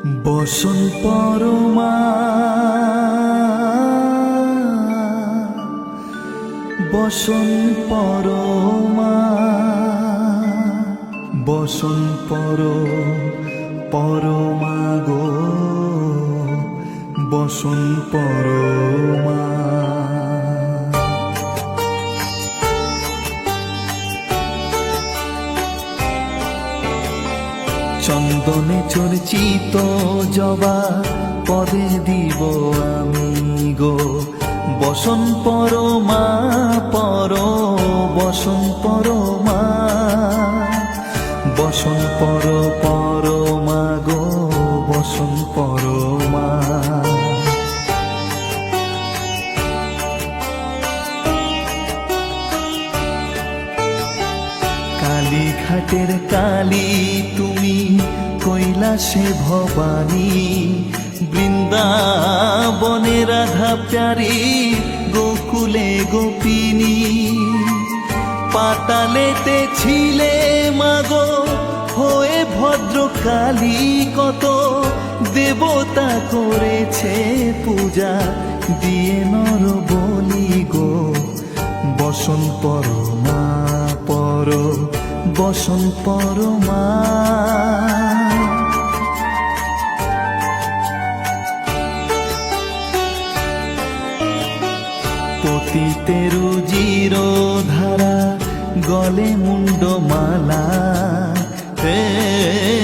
বসন পরমা, বসন পরমা, বসন পরমা গো, বসন পরমা। চন্দনে চর্চিত জবা পদে দিব আমি গো, বসন পরমা বসন পরমা, বসন পরমা গো, বসন পরমা। কালীঘাটের কালী তুমি, কৈলাসে ভবানী, বৃন্দাবনে রাধা প্যারী, গোকুলে গোপিনী। পাতালেতে ছিলে মাগো হয়ে ভদ্রকালী, কত দেবতা করেছে পূজা দিয়ে নর বলি গো, বসন পরমা বসন পরমা। পতিতের জির ধারা, গলে মুন্ডমালা,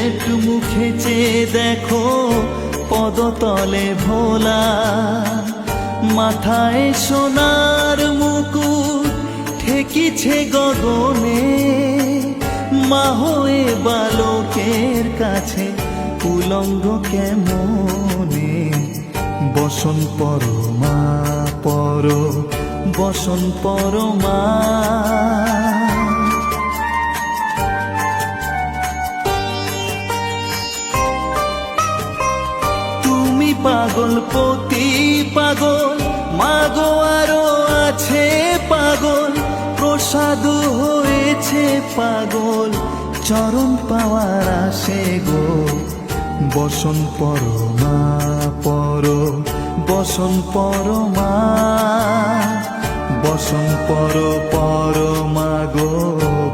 একটু মুখে চেয়ে দেখো পদতলে ভোলা। মাথায় সোনার মুকুট ঠেকিছে গগনে, মা হয়ে বালকের কাছে উলঙ্গ কেমনে, বসন পরমা বসন পরমা। তুমি পাগল পতি পাগল, মাগো আরো আছে পাগল, প্রসাদ হয়েছে পাগল, চরণ পাওয়ার আসে গো, বসন পরমা বসন পরমা, বসন পরমা গো,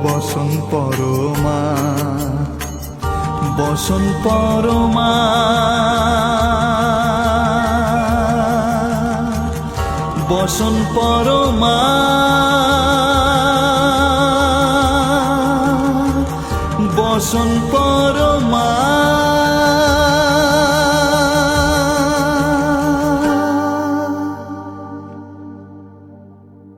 বসন পরমা, বসন পরমা, বসন পরমা, বসন